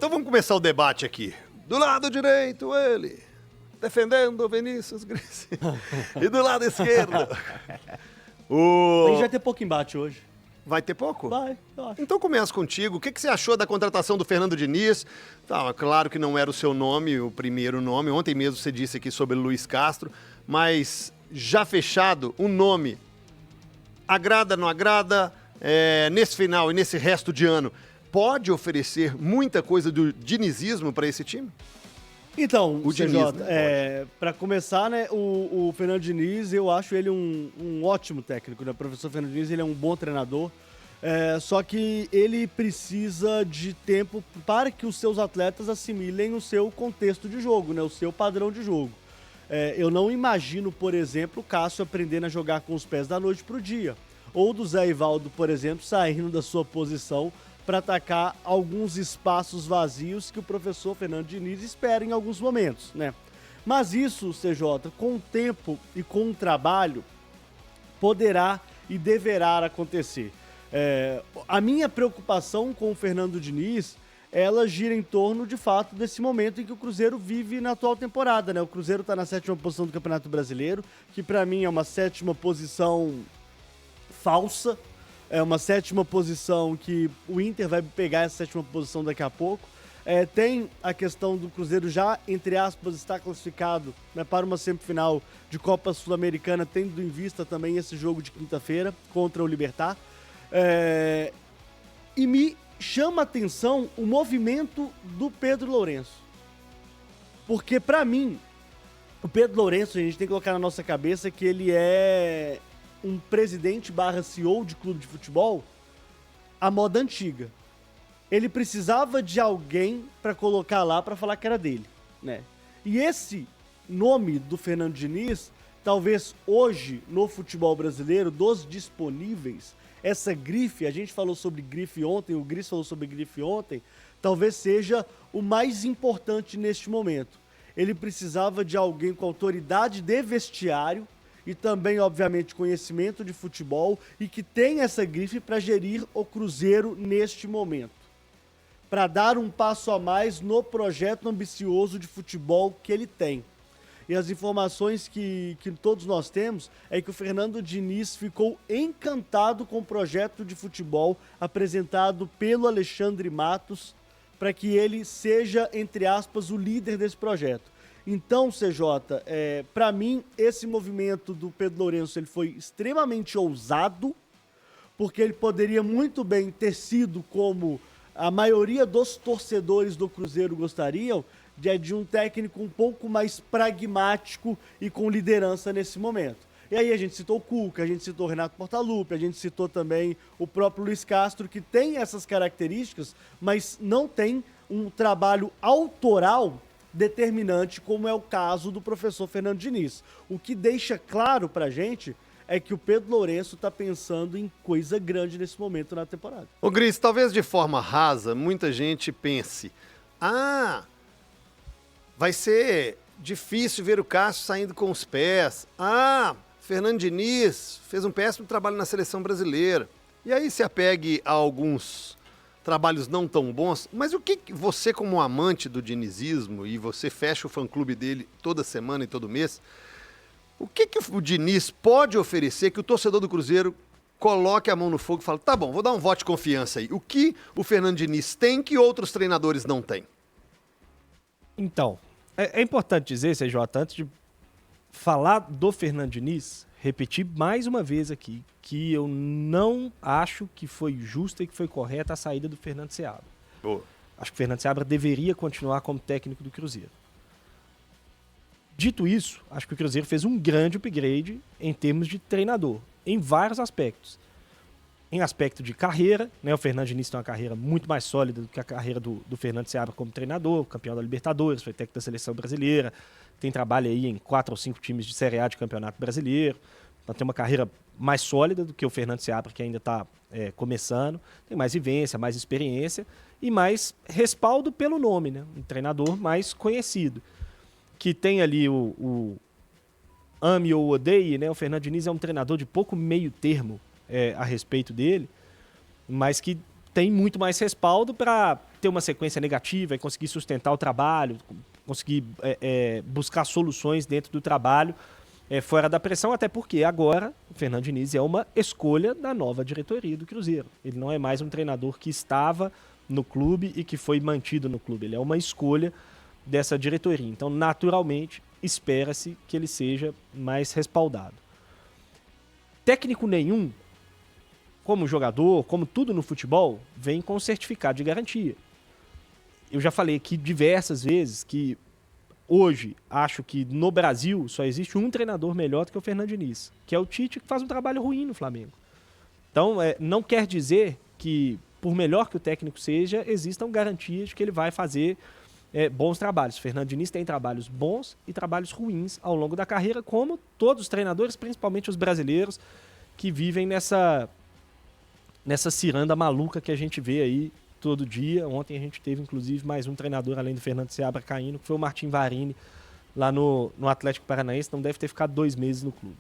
Então vamos começar o debate aqui. Do lado direito, ele, defendendo o Vinícius Gris. E do lado esquerdo, A gente vai ter pouco embate hoje. Vai ter pouco? Vai, eu acho. Então começo contigo. O que você achou da contratação do Fernando Diniz? Tá, claro que não era o seu nome, o primeiro nome. Ontem mesmo você disse aqui sobre Luiz Castro. Mas já fechado, um nome agrada, não agrada? Nesse final e nesse resto de ano, pode oferecer muita coisa do dinizismo para esse time? Então, O CJ, Diniz, né? para começar, né, o Fernando Diniz, eu acho ele um ótimo técnico, né? O professor Fernando Diniz, ele é um bom treinador, só que ele precisa de tempo para que os seus atletas assimilem o seu contexto de jogo, né, o seu padrão de jogo. Eu não imagino, por exemplo, o Cássio aprendendo a jogar com os pés da noite para o dia, ou do Zé Ivaldo, por exemplo, saindo da sua posição para atacar alguns espaços vazios que o professor Fernando Diniz espera em alguns momentos, né? Mas isso, CJ, com o tempo e com o trabalho, poderá e deverá acontecer. A minha preocupação com o Fernando Diniz, ela gira em torno, de fato, desse momento em que o Cruzeiro vive na atual temporada, né? O Cruzeiro está na 7ª posição do Campeonato Brasileiro, que para mim é uma 7ª posição falsa. É uma 7ª posição que o Inter vai pegar essa 7ª posição daqui a pouco. Tem a questão do Cruzeiro já, entre aspas, estar classificado, né, para uma semifinal de Copa Sul-Americana, tendo em vista também esse jogo de quinta-feira contra o Libertad. E me chama a atenção o movimento do Pedro Lourenço. Porque, para mim, o Pedro Lourenço, a gente tem que colocar na nossa cabeça que ele é um presidente / CEO de clube de futebol à moda antiga. Ele precisava de alguém para colocar lá para falar que era dele, né? E esse nome do Fernando Diniz, talvez hoje no futebol brasileiro, dos disponíveis, essa grife, a gente falou sobre grife ontem, o Gris falou sobre grife ontem, talvez seja o mais importante neste momento. Ele precisava de alguém com autoridade de vestiário e também, obviamente, conhecimento de futebol e que tem essa grife para gerir o Cruzeiro neste momento. Para dar um passo a mais no projeto ambicioso de futebol que ele tem. E as informações que todos nós temos é que o Fernando Diniz ficou encantado com o projeto de futebol apresentado pelo Alexandre Matos para que ele seja, entre aspas, o líder desse projeto. Então, CJ, para mim, esse movimento do Pedro Lourenço ele foi extremamente ousado, porque ele poderia muito bem ter sido, como a maioria dos torcedores do Cruzeiro gostariam, de um técnico um pouco mais pragmático e com liderança nesse momento. E aí a gente citou o Cuca, a gente citou o Renato Portaluppi, a gente citou também o próprio Luiz Castro, que tem essas características, mas não tem um trabalho autoral determinante, como é o caso do professor Fernando Diniz. O que deixa claro pra gente é que o Pedro Lourenço tá pensando em coisa grande nesse momento na temporada. Ô Gris, talvez de forma rasa, muita gente pense, vai ser difícil ver o Cássio saindo com os pés. Fernando Diniz fez um péssimo trabalho na seleção brasileira. E aí se apegue a alguns trabalhos não tão bons, mas o que você, como amante do dinizismo, e você fecha o fã-clube dele toda semana e todo mês, o que o Diniz pode oferecer que o torcedor do Cruzeiro coloque a mão no fogo e fale, tá bom, vou dar um voto de confiança aí. O que o Fernando Diniz tem que outros treinadores não têm? Então, é importante dizer, CJ, antes de falar do Fernando Diniz, repetir mais uma vez aqui que eu não acho que foi justa e que foi correta a saída do Fernando Seabra. Boa. Acho que o Fernando Seabra deveria continuar como técnico do Cruzeiro. Dito isso, acho que o Cruzeiro fez um grande upgrade em termos de treinador, em vários aspectos. Em aspecto de carreira, né, o Fernando Diniz tem uma carreira muito mais sólida do que a carreira do Fernando Seabra como treinador, campeão da Libertadores, foi técnico da seleção brasileira, tem trabalho aí em 4 ou 5 times de Série A de Campeonato Brasileiro, então tem uma carreira mais sólida do que o Fernando Seabra, que ainda está começando, tem mais vivência, mais experiência e mais respaldo pelo nome, né, um treinador mais conhecido, que tem ali o ame ou odeie, né, o Fernando Diniz é um treinador de pouco meio termo a respeito dele, mas que tem muito mais respaldo para ter uma sequência negativa e conseguir sustentar o trabalho, conseguir buscar soluções dentro do trabalho, fora da pressão, até porque agora o Fernando Diniz é uma escolha da nova diretoria do Cruzeiro. Ele não é mais um treinador que estava no clube e que foi mantido no clube. Ele é uma escolha dessa diretoria. Então, naturalmente, espera-se que ele seja mais respaldado. Técnico nenhum, como jogador, como tudo no futebol, vem com certificado de garantia. Eu já falei aqui diversas vezes que hoje acho que no Brasil só existe um treinador melhor do que o Fernando Diniz, que é o Tite, que faz um trabalho ruim no Flamengo. Então, não quer dizer que, por melhor que o técnico seja, existam garantias de que ele vai fazer bons trabalhos. O Fernando Diniz tem trabalhos bons e trabalhos ruins ao longo da carreira, como todos os treinadores, principalmente os brasileiros, que vivem nessa ciranda maluca que a gente vê aí todo dia. Ontem a gente teve, inclusive, mais um treinador, além do Fernando Seabra caindo, que foi o Martim Varini, lá no Atlético Paranaense. Não deve ter ficado 2 meses no clube.